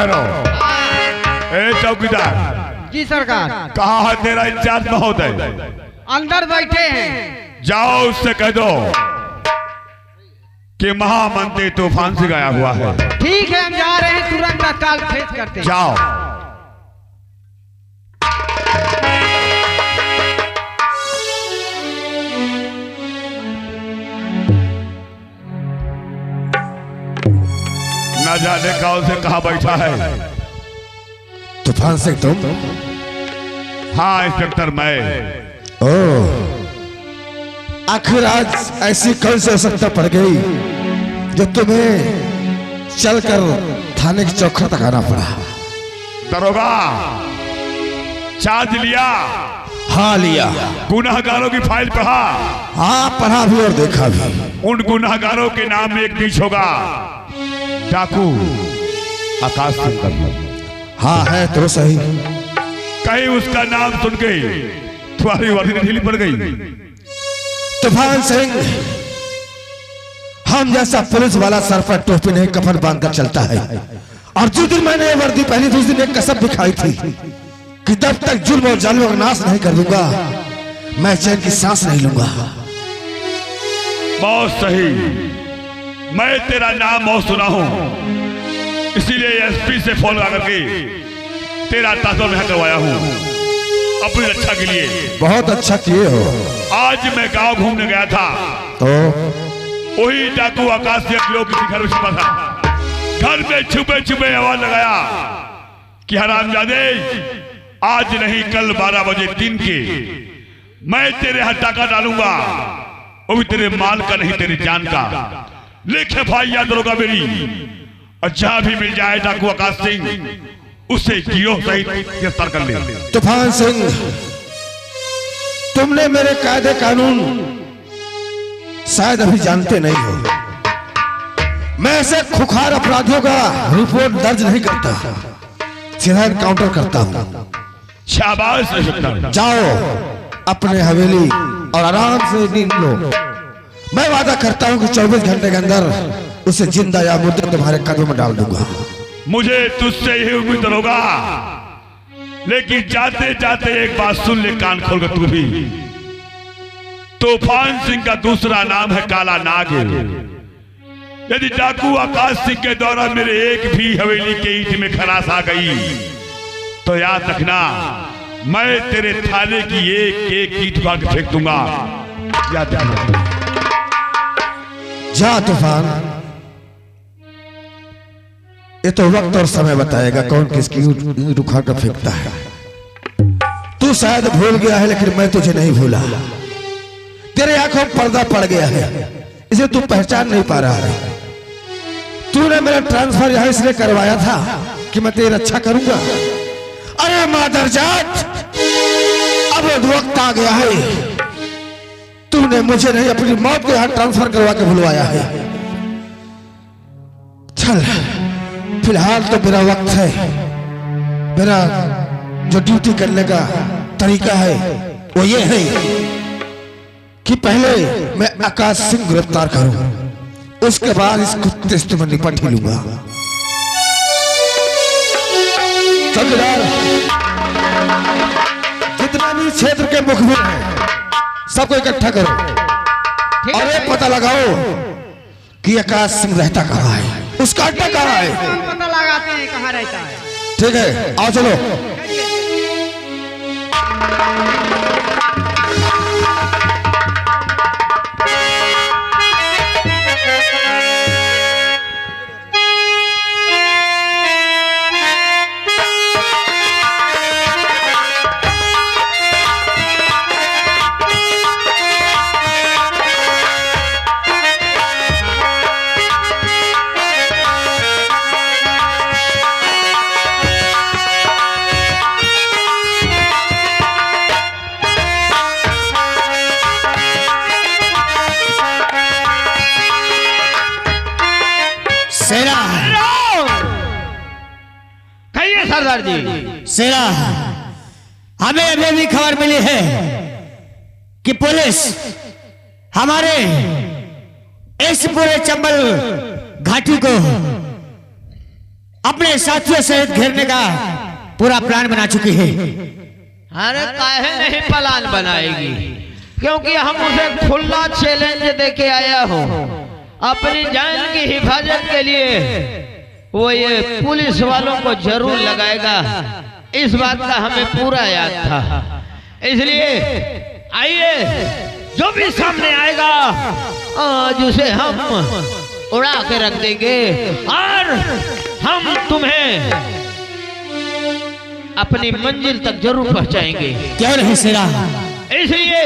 ठहरो। ए चौकीदार। जी सरकार। कहाँ है तेरा इंचार्ज महोदय? अंदर बैठे हैं। जाओ उससे कह दो कि महामंत्री तूफान से गया हुआ है। ठीक है, हम जा रहे हैं, तुरंत तत्काल भेज करते हैं। जाओ। न जाने कौन से कहाँ बैठा है। तूफान सिंह तुम? हाँ इंस्पेक्टर मैं। ओह, आखिर आज ऐसी कौन सी आवश्यकता पड़ गई जो तुम्हें चलकर थाने की चौखट तक आना पड़ा? दरोगा, चार्ज लिया? हाँ लिया। गुनाहगारों की फाइल पढ़ा? हाँ पढ़ा भी और देखा भी। उन गुनाहगारों के नाम में एक बीच होगा, डाकू आकाश सिंह। हाँ है तो सही। कहीं उसका नाम सुन के तुम्हारी वर्दी ढीली पड़ गई? तूफान सिंह, हम जैसा पुलिस वाला सर पर टोपी नहीं कफन बांधकर चलता है, और जिस दिन मैंने ये वर्दी पहनी थी उस दिन एक कसम भी खाई थी कि जब तक जुल्म और जालिम का नाश नहीं कर दूंगा मैं चैन की सांस नहीं लूंगा। बहुत सही, मैं तेरा नाम बहुत सुना हूं, इसीलिए एसपी से फोन लगा करके तेरा ताज़ा मैं करवाया हूं अपनी रक्षा के लिए। बहुत अच्छा किए हो। आज मैं गांव घूमने गया था तो वही डाकू आकाश सिंह लोग किसी घर में छुपा था। घर में छुपे छुपे आवाज लगाया कि हरामजादे, आज नहीं कल 12 बजे दिन के मैं तेरे यहाँ टाका डालूंगा, वो भी तेरे माल का नहीं तेरी जान का। लिखे भाई याद दरोगा मेरी, और जहां भी मिल जाए डाकू आकाश सिंह उसे गिरोह सहित गिरफ्तार कर ले। तूफान सिंह, तुमने मेरे कायदे कानून शायद अभी जानते नहीं हो। मैं ऐसे खुखार अपराधियों का रिपोर्ट दर्ज नहीं करता, सीधा एनकाउंटर करता हूं। शाबाश इंस्पेक्टर। जाओ अपने हवेली और आराम से नींद लो। मैं वादा करता हूं कि 24 घंटे के अंदर उसे जिंदा या मुर्दा तुम्हारे कदम में डाल दूंगा। मुझे तुझसे यही उम्मीद होगा, लेकिन जाते जाते एक बात सुन ले कान खोल कर तू भी। तूफान सिंह का दूसरा नाम है काला नाग। यदि डाकू आकाश सिंह के द्वारा मेरे एक भी हवेली के ईंट में खराश आ गई तो याद रखना, मैं तेरे थाने की एक एक ईंट उठा के फेंक दूंगा। याद रखना। जा तूफान, ये तो वक्त और समय बताएगा कौन किसकी ईंट उखाड़ कर फेंकता है। तू शायद भूल गया है, लेकिन मैं तुझे नहीं भूला। तेरे आंखों में पर्दा पड़ गया है, इसे तू पहचान नहीं पा रहा है। तूने मेरा ट्रांसफर यहां इसलिए करवाया था कि मैं तेरी रक्षा करूंगा। अरे मादरजात, अब वक्त आ गया है। तूने मुझे नहीं अपनी मौत को यहां ट्रांसफर करवा के भुलवाया है। चल, फिलहाल तो मेरा वक्त है। मेरा जो ड्यूटी करने का तरीका है वो ये है कि पहले मैं आकाश सिंह गिरफ्तार करूं, उसके बाद इस कुत्ते से मैं निपट ही लूंगा। चौकीदार, जितना भी क्षेत्र के मुखबिर हैं सबको इकट्ठा करो और ये पता लगाओ कि आकाश सिंह रहता कहाँ है, उसका अड्डा कहाँ है। पता लगाते हैं कहाँ रहता है। ठीक है, आओ चलो। सरदार जी, सेना, हमें अभी भी खबर मिली है कि पुलिस हमारे इस पूरे चंबल घाटी को अपने साथियों सहित घेरने का पूरा प्लान बना चुकी है। अरे काहे नहीं प्लान बनाएगी, क्योंकि हम उसे खुला चैलेंज देके आया हूँ। अपनी जान की हिफाजत के लिए वो ये पुलिस वालों को जरूर लगाएगा, इस बात का हमें पूरा याद था। इसलिए आइए, जो भी सामने आएगा आज उसे हम उड़ा के रख देंगे और हम तुम्हें अपनी मंजिल तक जरूर पहुंचाएंगे। क्यों नहीं शेरा? इसलिए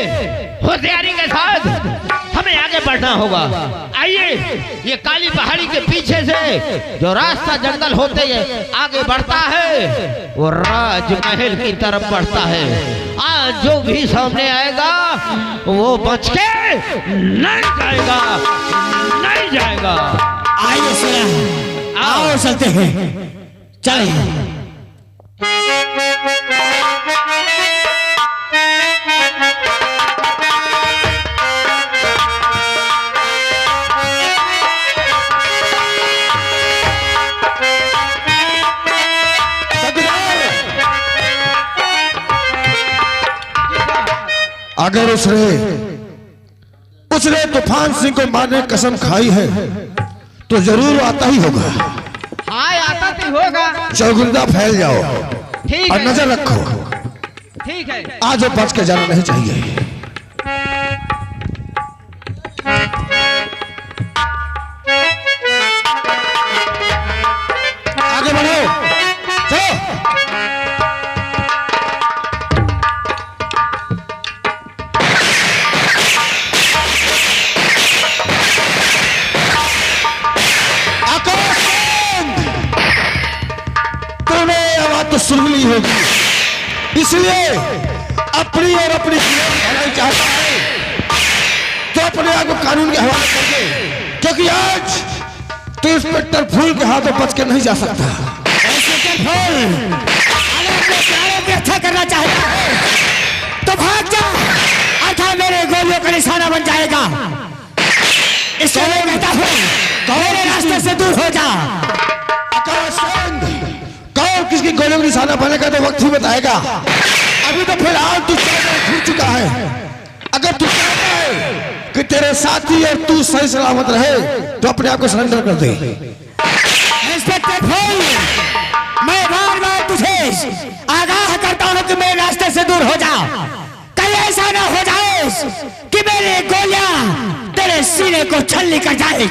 होशियारी के साथ हमें आगे बढ़ना होगा। आइए, ये काली पहाड़ी के पीछे से जो रास्ता जंगल होते हुए आगे बढ़ता है वो राजमहल की तरफ बढ़ता है। आज जो भी सामने आएगा वो बच के नहीं जाएगा, नहीं जाएगा। आइए शेरा, आओ चलते हैं, चलिए। अगर उसने तूफान सिंह को मारने की कसम खाई है तो जरूर आता ही होगा। हाँ आता तो होगा। चौगुंदा फैल जाओ ठीक और है, नजर रखो, ठीक है। आज वो बच के जाना नहीं चाहिए। आगे बढ़ो, चलो। तो सुन ली होगी, इसलिए अपनी और अपनी भलाई चाहता है तो अपने आप को कानून के हवाले कर दे, क्योंकि आज तो इंस्पेक्टर फूल के हाथों बच के नहीं जा सकता। इंस्पेक्टर फूल, अगर अपने प्यारे को अच्छा करना चाहता है तो भाग जा, अथा मेरे गोलियों का निशाना बन जाएगा। इसलिए मैं कहता हूँ मेरे रास्ते से दूर हो जा। किसकी गोलियों का निशाना बनेगा तो वक्त ही बताएगा। अभी तो फिलहाल तू छूट चुका है। अगर तू चाहता है कि तेरे साथी और तू सही सलामत रहे तो अपने आप को सरेंडर कर दे। इंस्पेक्टर फूल, मैं बार बार तुझे आगाह करता हूं कि मेरे रास्ते से दूर हो जा। कहीं ऐसा ना हो जाए कि मेरी गोलियां तेरे सीने को छलनी कर जाए।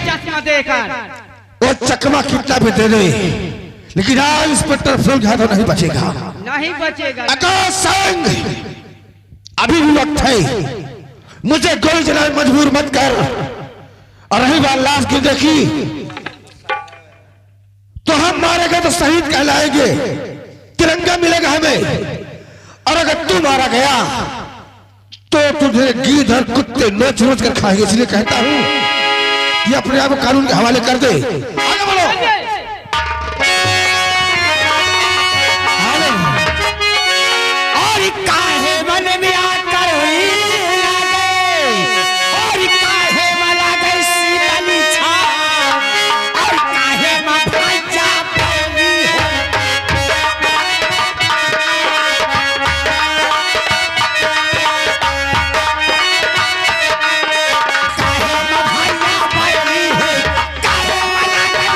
चश्मा देकर वो चकमा कितना भी दे दे, लेकिन आज इंस्पेक्टर फूल के हाथों नहीं बचेगा, नहीं बचेगा। आकाश संग, अभी भी वक्त है, मुझे गोली चलाने मजबूर मत कर। और रही बात लाश की देखी तो हम मारेंगे तो शहीद कहलाएंगे, तिरंगा मिलेगा हमें। और अगर तू मारा गया तो तुझे गीध और कुत्ते नोच नोच कर खाएंगे। इसलिए कहता हूं कि अपने आप को कानून के हवाले कर दे। आगे बढ़ो। और काहे मन में आकर और काहे मला गई शीतली छाव, और काहे में भाजा पानी हो। काहे में भाजा पानी हो, काहे मला गई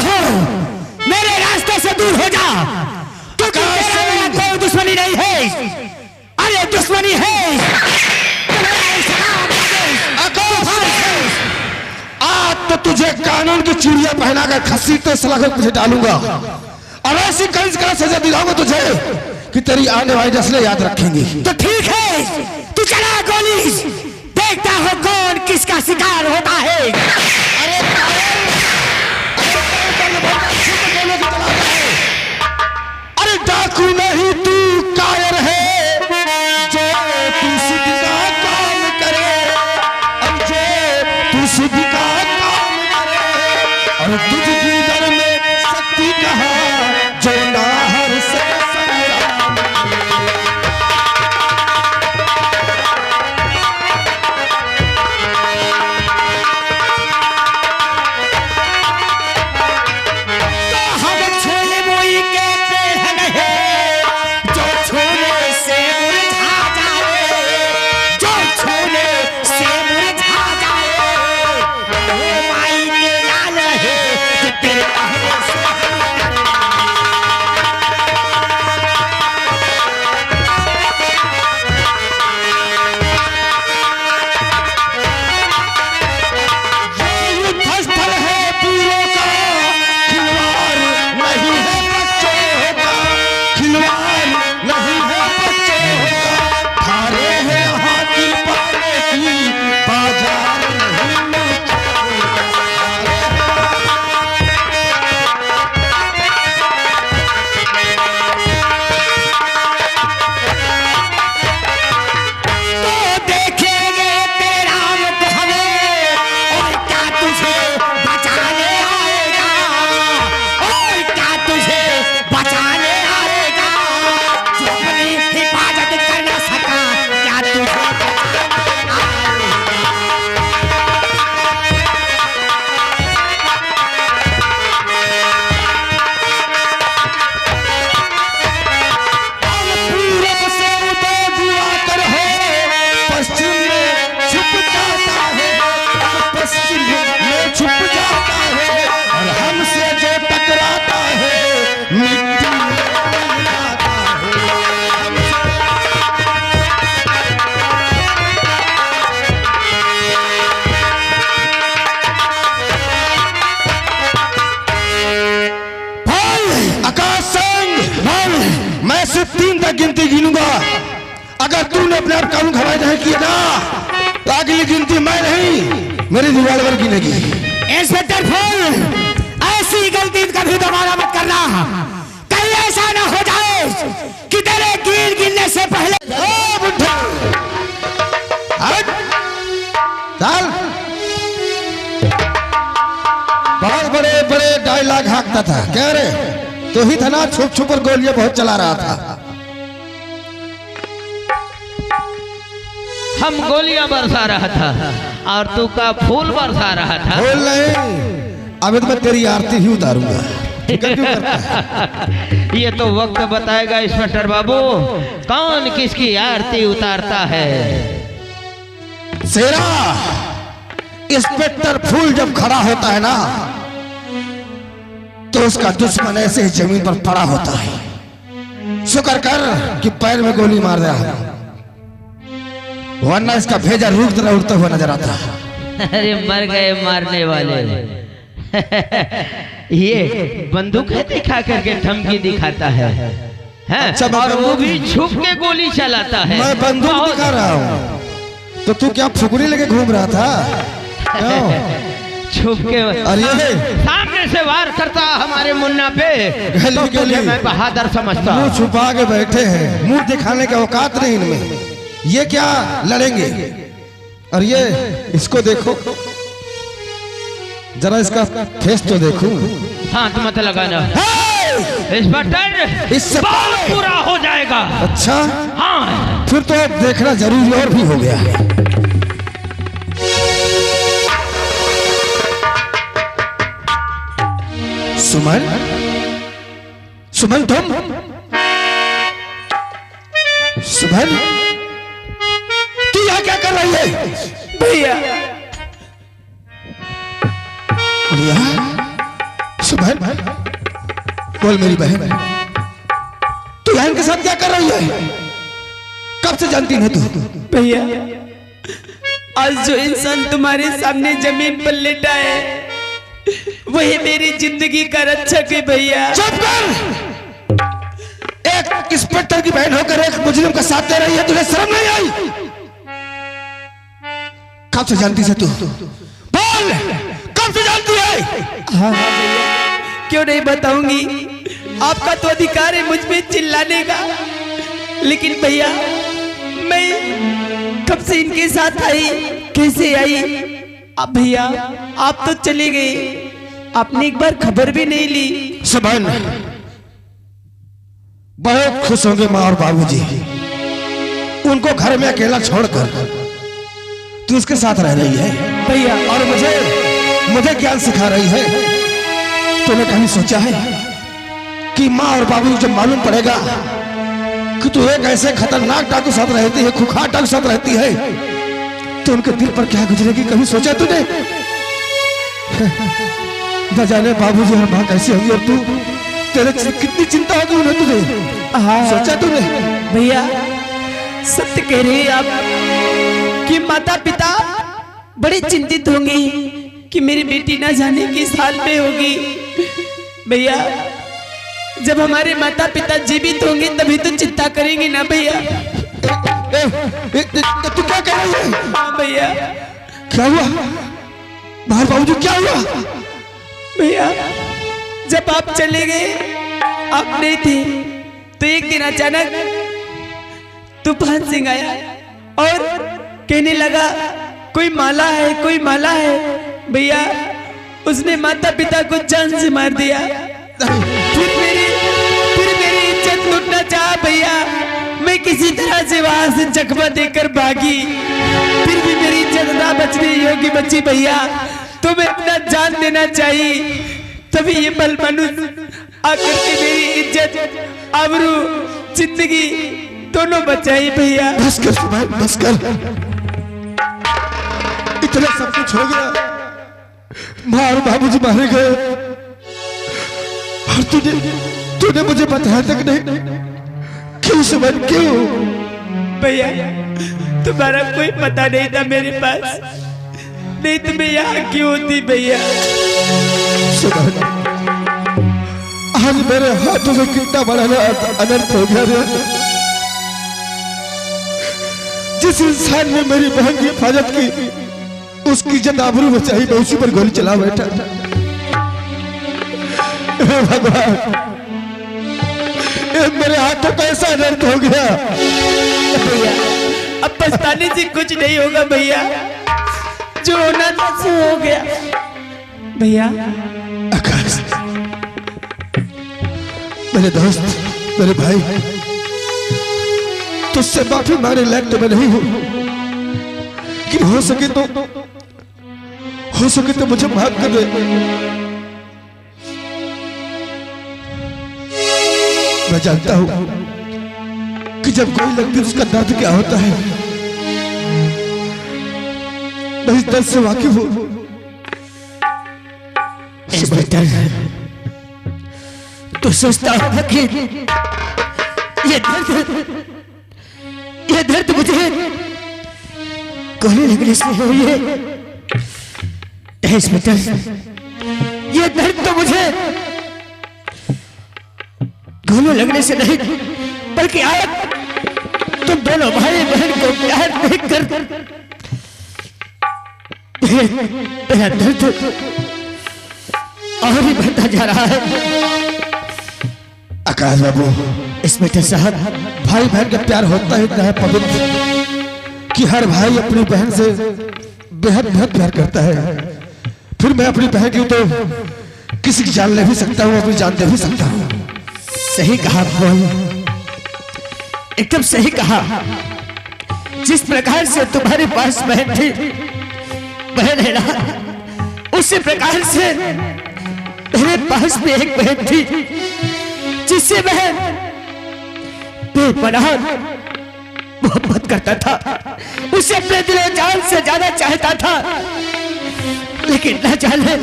हो मेरे रास्ते से दूर हो जा, क्योंकि तेरा मेरा कोई दुश्मनी नहीं है। अरे दुश्मनी है आज तो तुझे कानून की चूड़ियां पहनाकर घसीटते सलाखों तुझे डालूंगा और ऐसी कंस का सजा दिलाऊंगा तुझे कि तेरी आने वाली नस्लें याद रखेंगी। तो ठीक है, तू चला गोली, देखता हो कौन किसका शिकार होता है। अरे डाकू नहीं तू कायर है, जो तू सिद्ध का काम करे, और जो तू सिद्ध का काम करे, और तुझ दर में शक्ति कहा जो नाहर से संग्राम करे। तो हम छोले मोई के पेड़ नहीं, जो छोले से मुरझा जाए, जो छोले से मुरझा जाए, वो माई के लाल है कि तेरे पहले से युद्ध स्थल है वीरों का, खिलवाड़ नहीं है बच्चों का, खिलवाड़ नहीं है बच्चों का, थारे हैं हाथी पाने की, बाजार नहीं बच्चों का। तो देखेंगे तेरा मुख हमें, और क्या तुझे बचाने आएगा, और क्या तुझे बचाने आएगा, जो अपनी हिफाजत कर न सका, क्या तुझे बचाने आएगा। पूरब से उदय दिवाकर है, पश्चिम में छुप जाता है, पश्चिम में छुप जाता है, और हमसे जो टकराता है मिट्टी में मिल जाता है। भाई आकाश सिंह, भाई मैं सिर्फ 3 तक गिनती गिनूंगा। अगर तूने अपने आप कानून खराब नहीं किया ना, तो अगली गिनती मैं नहीं मेरी रिवॉल्वर गिनेगी। इंस्पेक्टर फूल, ऐसी गलती कभी दोबारा मत करना, कहीं ऐसा ना हो जाए कि तेरे गिनने से पहले ओ बुड्ढा, हट, चल। बहुत बड़े बड़े डायलॉग हाँकता था, कह रे तो ही था ना, छुप छुप कर गोलियां बहुत चला रहा था। हम गोलियां बरसा रहा था और तू का फूल बरसा रहा था। बोल नहीं, अभी तो मैं तेरी आरती ही उतारूंगा। फिक्र क्यों करता है? ये तो वक्त बताएगा इंस्पेक्टर बाबू, कौन किसकी आरती उतारता है। शेरा, इंस्पेक्टर फूल जब खड़ा होता है ना, तो उसका दुश्मन ऐसे ही जमीन पर पड़ा होता है। शुक्र कर कि पैर में गोली मार दिया, वरना इसका भेजा रुकता उड़ता हुआ नजर आता। अरे मर गए मारने वाले। ये बंदूक है दिखा करके धमकी दिखाता है, हैं? अच्छा, मैं और वो बंदूक- भी छुप के गोली चलाता है। मैं बंदूक बहुत- दिखा रहा हूँ, तो तू क्या फुकरी लेके घूम रहा था? क्यों? छुप के और ये सामने से वार करता हमारे मुन्ना पे, गली तो तुझे गली मैं बहादुर समझता। मुंह छुपा के बैठे हैं, मुंह दिखाने का औकात नहीं इनमें। ये क्या लड़ेंगे? और ये इसको देखो जरा, इसका फेस तो देखूं। हाथ मत लगाना हे! इंस्पेक्टर, इससे बाल पहले- पूरा हो जाएगा। अच्छा, हाँ, फिर तो अब देखना जरूरी और भी हो गया है। सुमन, सुमन तुम, सुमन तू यहाँ क्या कर रही है? भैया भैया, बहन बोल मेरी बहन, तू बहन के साथ क्या कर रही है? कब से जानती है तू? भैया आज जो इंसान तुम्हारे सामने जमीन पर लेटा है वही मेरी जिंदगी का रक्षक है भैया। चुप कर! एक इंस्पेक्टर की बहन होकर एक मुजरिम का साथ दे रही है, तुझे शर्म नहीं आई? कब से जानती है तू? बोल, कब से जानती है? हाँ भैया, क्यों नहीं बताऊंगी, आपका तो अधिकार है मुझ पे चिल्लाने का। लेकिन भैया मैं कब से इनके साथ आई, कैसे आई? अब भैया आप तो चले गए, आपने एक बार खबर भी नहीं ली। सबन बहुत खुश होंगे माँ और बाबूजी, उनको घर में अकेला छोड़कर तू उसके साथ रह रही है भैया। और मुझे ज्ञान सिखा रही है। तूने कभी सोचा है कि माँ और बाबू जब मालूम पड़ेगा कि तू एक ऐसे खतरनाक डाकू साथ रहती है, खुखार डाकू साथ रहती है, तो उनके दिल पर क्या गुजरेगी? कभी सोचा तूने? न जाने बाबूजी और माँ कैसी होगी और तू, तेरे कितनी चिंता होगी उन्हें तुझे? हाँ सोचा तूने? भैया सत्य कह रहे हैं आप कि माता पिता बड़े चिंतित होंगे कि मेरी बेटी ना जाने किस हाल में होगी। भैया जब हमारे माता पिता जीवित होंगे तभी तो चिंता करेंगे ना भैया। तू क्या कह रही है? हाँ भैया। क्या हुआ बाहर? बाबूजी क्या हुआ? भैया जब आप चले गए, आप नहीं थे, तो एक दिन अचानक तूफान सिंह आया और कहने लगा कोई माला है, कोई माला है। भैया उसने माता पिता को जान से मार दिया। फिर मेरी इज्जत लूटना चाहा भैया, मैं किसी तरह से वहां से जख्मा देकर भागी, फिर भी मेरी इज्जत ना बचने योग्य बची भैया। तुम्हें अपना जान देना चाहिए, तभी ये बल मनुष्य आकर के मेरी इज्जत, आबरू, जिंदगी दोनों बचाई भैया। बस कर सुभाष, बस कर। इतना सब कुछ हो गया, माँ और बाबूजी मारे गए और तूने मुझे बताया तक नहीं। क्यों सुभाष, क्यों? भैया तुम्हारा कोई पता नहीं था मेरे पास, नहीं तो मैं यहाँ क्यों होती भैया। सुभाष आज मेरे हाथों से कितना बड़ा अनर्थ हो गया रे। जिस इंसान ने मेरी बहन की हिफाजत की, उसकी इज्जत आबरू बचाई, मैं उसी पर गोली चला बैठा। हे भगवान, मेरे हाथों का ऐसा अनर्थ हो गया। भैया अब पछताने से कुछ नहीं होगा भैया, जो होना था सो हो गया भैया। आकाश, मेरे दोस्त, मेरे भाई, तुझसे माफी मांगने लायक तो मैं नहीं हूं, कि हो सके तो मुझे माफ कर दे। मैं जानता हूं कि जब कोई लगती है उसका दर्द क्या होता है, मैं इस दर्द से वाकिफ हूं। इंस्पेक्टर तो सोचता होगा कि ये दर्द मुझे गोली लगने से हुई है। इंस्पेक्टर ये दर्द तो मुझे गोली लगने से नहीं, बल्कि आज तुम दोनों भाई बहन को प्यार नहीं कर, मेरा दर्द और ही बढ़ता जा रहा है। आकाश बाबू, इंस्पेक्टर साहब, भाई बहन का प्यार होता ही इतना है पवित्र कि हर भाई अपनी बहन से बेहद बेहद प्यार करता है। फिर मैं अपनी बहन की तो किसी की जान ले भी सकता हूँ, अपनी जान दे भी सकता हूँ। सही कहा बोल, एकदम सही कहा। जिस प्रकार से तुम्हारे पास बहन थी, बहन है ना, उसी प्रकार से मेरे पास भी एक बहन थी, जिससे बहन बेपनाह मोहब्बत करता था, उसे अपने दिल जान से ज्यादा चाहता था। लेकिन न जाने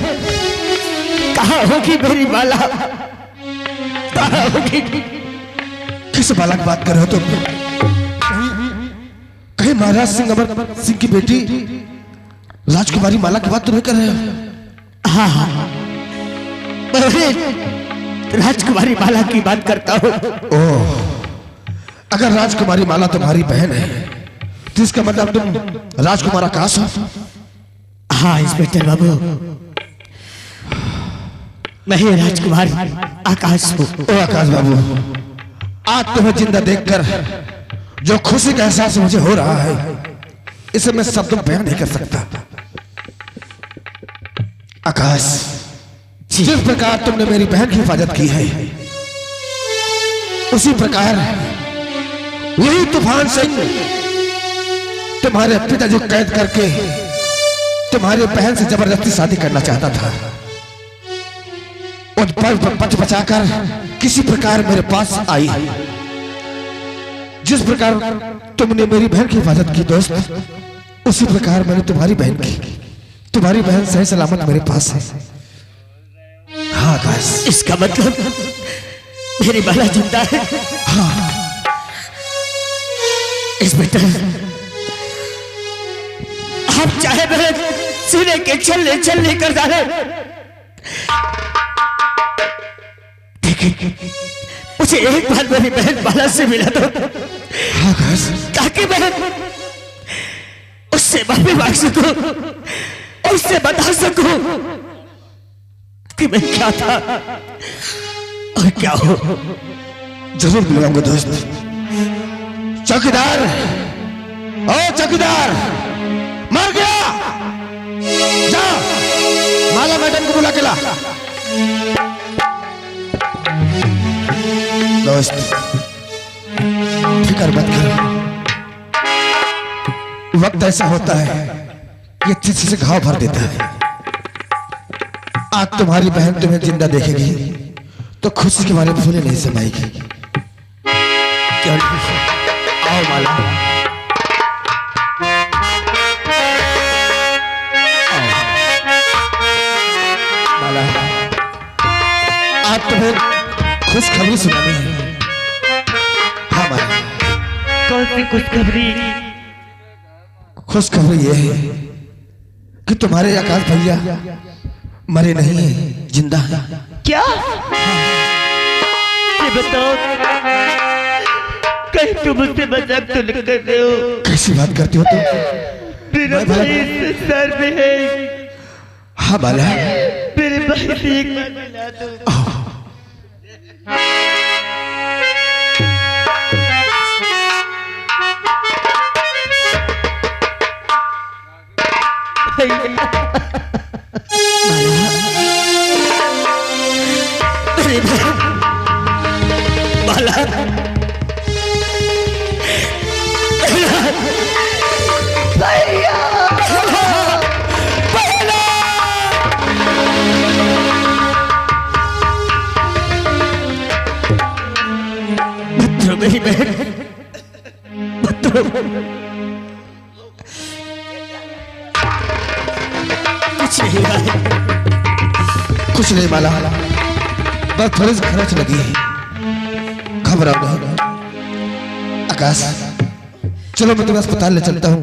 कहाँ होगी मेरी माला, कहाँ होगी? किस बाला की बात कर रहे हो तुम? कहीं महाराज सिंह अमर सिंह की बेटी राजकुमारी माला की बात तो नहीं कर रहे हो? हाँ हाँ, मैं राजकुमारी माला की बात करता हूँ। ओह, अगर राजकुमारी माला तुम्हारी बहन है तो इसका मतलब तुम राजकुमार आकाश हो? हाँ इंस्पेक्टर बाबू, मैं ही राजकुमार आकाश हूँ। ओ आकाश बाबू, आज तुम्हें जिंदा देखकर जो खुशी का एहसास मुझे हो रहा है इसे मैं शब्दों में बयान नहीं कर सकता। आकाश, जिस प्रकार तुमने मेरी बहन की हिफाजत की है उसी प्रकार यही तूफान सिंह तुम्हारे पिता जो कैद करके तुम्हारी बहन से जबरदस्ती शादी करना चाहता था, उन पर पच बचाकर किसी प्रकार मेरे पास आई। जिस प्रकार तुमने मेरी बहन की हिफाजत की दोस्त, उसी प्रकार मैंने तुम्हारी बहन की। तुम्हारी बहन सही सलामत मेरे पास है। हाँ आकाश, इसका मतलब मेरी बाला जिंदा है। हाँ इंस्पेक्टर, आप चाहे मेरे सीने के छल्ले छल्ले कर डाले, लेकिन मुझे एक बार मेरी बहन बाला से मिला दो। हाँ आकाश, ताकि मैं उससे माफी मांग सकूं, उससे बता सकूं कि मैं क्या था और क्या हो। जरूर बुलाऊंगा दोस्त। चौकीदार, ओ चौकीदार, मर गया, जा माला मैडम को बुला के ला। दोस्त फिक्र मत कर, वक्त ऐसा होता है ये किसी से घाव भर देता है। आज तुम्हारी बहन तुम्हें जिंदा देखेगी तो खुशी के मारे फूले नहीं समाएगी। क्यों नहीं? आओ माला, माला, आज तुम्हें खुशखबरी सुनानी है। हाँ माला, कौन सी खुशखबरी? खुशखबरी ये है कि तुम्हारे आकाश भैया मरे नहीं है, जिंदा है। क्या? ये बताओ, कहीं तुम मुझसे मजाक तो नहीं कर रहे हो? कैसी बात करती हो तुम? मेरा मैं भला- भाई इस संसार में है। हाँ बाला, मेरे भाई से एक बार मिला दो। बाला, बच्चों मेरी बहन, बच्चों कुछ नहीं हुआ है। कुछ नहीं माला, बस थोड़ी सी खर्च लगी है, घबराओ नहीं। आकाश, चलो मैं तुम्हें अस्पताल ले चलता हूँ,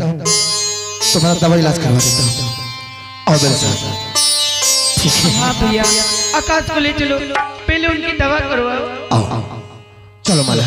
तुम्हारा दवा इलाज करवा देता हूँ। आओ मेरे साथ। ठीक है, हाँ भैया, आकाश को ले चलो, पहले उनकी दवा करवाओ। आओ, चलो माला।